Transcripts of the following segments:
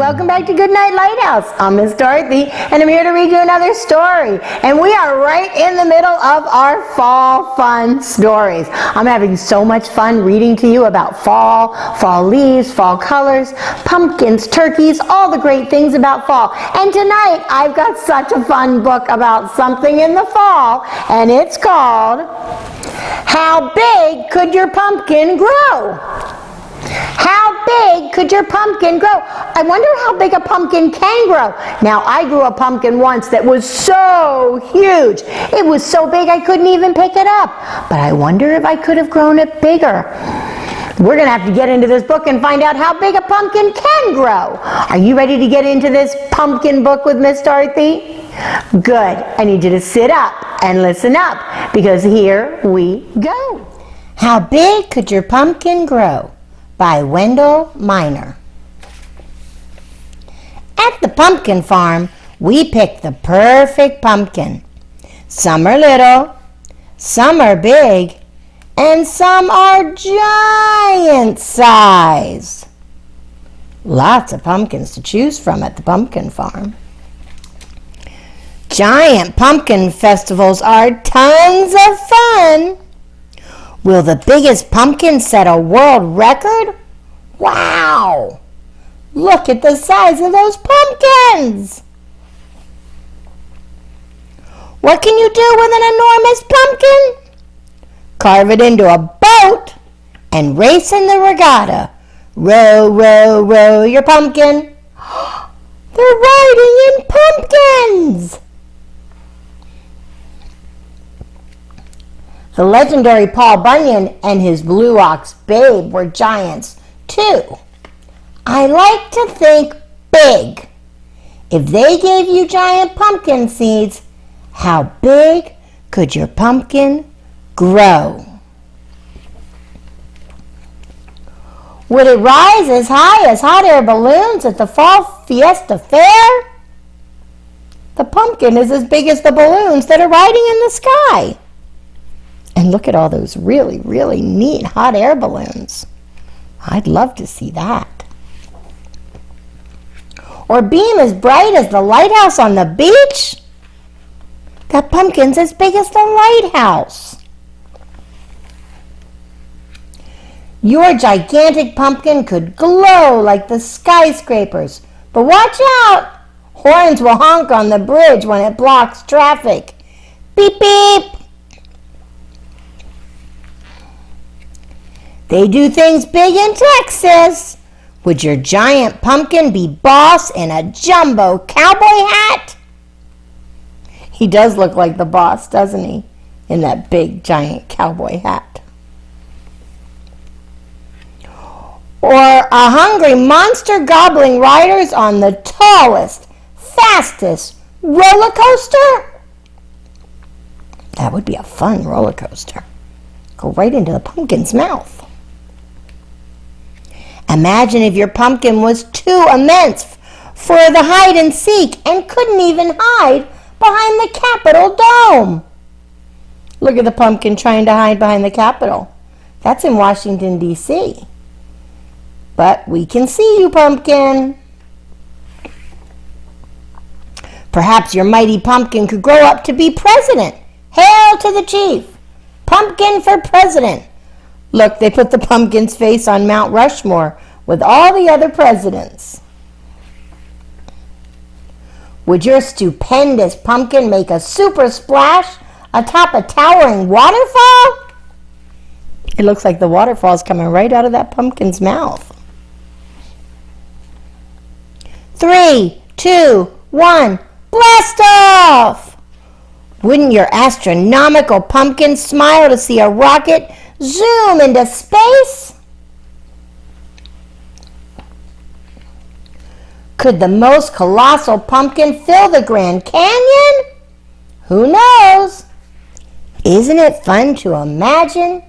welcome back to Goodnight Lighthouse. I'm Miss Dorothy, and I'm here to read you another story. And we are right in the middle of our fall fun stories. I'm having so much fun reading to you about fall leaves, fall colors, pumpkins, turkeys, all the great things about fall. And tonight, I've got such a fun book about something in the fall, and it's called How Big Could Your Pumpkin Grow? How big could your pumpkin grow? I wonder how big a pumpkin can grow. Now, I grew a pumpkin once that was so huge. It was so big I couldn't even pick it up. But I wonder if I could have grown it bigger. We're going to have to get into this book and find out how big a pumpkin can grow. Are you ready to get into this pumpkin book with Miss Dorothy? Good. I need you to sit up and listen up, because here we go. How big could your pumpkin grow? By Wendell. At the pumpkin farm, we pick the perfect pumpkin. Some are little, some are big, and some are giant size. Lots of pumpkins to choose from at the pumpkin farm. Giant pumpkin festivals are tons of fun. Will the biggest pumpkin set a world record? Wow! Look at the size of those pumpkins! What can you do with an enormous pumpkin? Carve it into a boat and race in the regatta. Row, row, row your pumpkin. They're riding in pumpkins! The legendary Paul Bunyan and his blue ox Babe were giants, too. I like to think big. If they gave you giant pumpkin seeds, how big could your pumpkin grow? Would it rise as high as hot air balloons at the Fall Fiesta Fair? The pumpkin is as big as the balloons that are riding in the sky. And look at all those really, really neat hot air balloons. I'd love to see that. Or beam as bright as the lighthouse on the beach? That pumpkin's as big as the lighthouse. Your gigantic pumpkin could glow like the skyscrapers. But watch out! Horns will honk on the bridge when it blocks traffic. Beep, beep! They do things big in Texas. Would your giant pumpkin be boss in a jumbo cowboy hat? He does look like the boss, doesn't he? In that big giant cowboy hat. Or a hungry monster gobbling riders on the tallest, fastest roller coaster? That would be a fun roller coaster. Go right into the pumpkin's mouth. Imagine if your pumpkin was too immense for the hide and seek and couldn't even hide behind the Capitol dome. Look at the pumpkin trying to hide behind the Capitol. That's in Washington, D.C. But we can see you, pumpkin. Perhaps your mighty pumpkin could grow up to be president. Hail to the chief! Pumpkin for president! Look, they put the pumpkin's face on Mount Rushmore with all the other presidents. Would your stupendous pumpkin make a super splash atop a towering waterfall? It looks like the waterfall's coming right out of that pumpkin's mouth. 3, 2, 1, blast off! Wouldn't your astronomical pumpkin smile to see a rocket zoom into space? Could the most colossal pumpkin fill the Grand Canyon? Who knows? Isn't it fun to imagine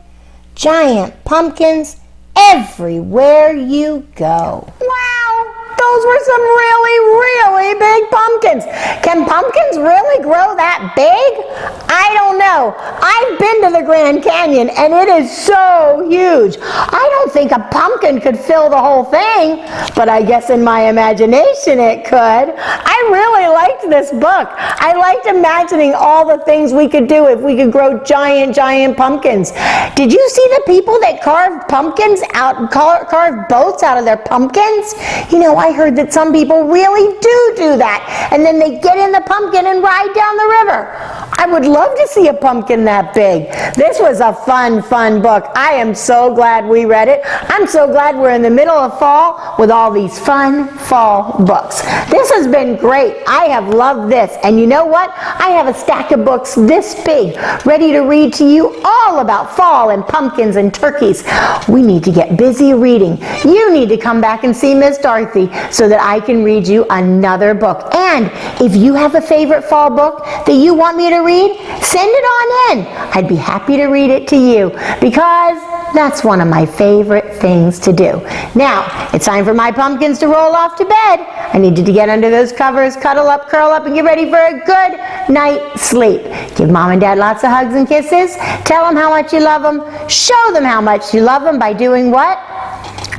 giant pumpkins everywhere you go? Wow! Those were some really, really big pumpkins. Can pumpkins really grow that big? I don't know. know, I've been to the Grand Canyon and it is so huge. I don't think a pumpkin could fill the whole thing, but I guess in my imagination it could. I really liked this book. I liked imagining all the things we could do if we could grow giant, giant pumpkins. Did you see the people that carved pumpkins out, carved boats out of their pumpkins? You know, I heard that some people really do that, and then they get in the pumpkin and ride down the river. I would love to see a pumpkin that big. This was a fun book. I am so glad we read it. I'm so glad we're in the middle of fall with all these fun fall books. This has been great. I have loved this. And you know what? I have a stack of books this big ready to read to you all about fall and pumpkins and turkeys. We need to get busy reading. You need to come back and see Miss Dorothy so that I can read you another book. And if you have a favorite fall book that you want me to read, send it on in. I'd be happy to read it to you because that's one of my favorite things to do. Now, it's time for my pumpkins to roll off to bed. I need you to get under those covers, cuddle up, curl up, and get ready for a good night's sleep. Give Mom and Dad lots of hugs and kisses. Tell them how much you love them. Show them how much you love them by doing what?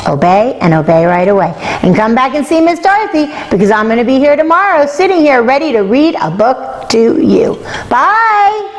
Obey, and obey right away. And come back and see Miss Dorothy because I'm going to be here tomorrow, sitting here ready to read a book to you. Bye!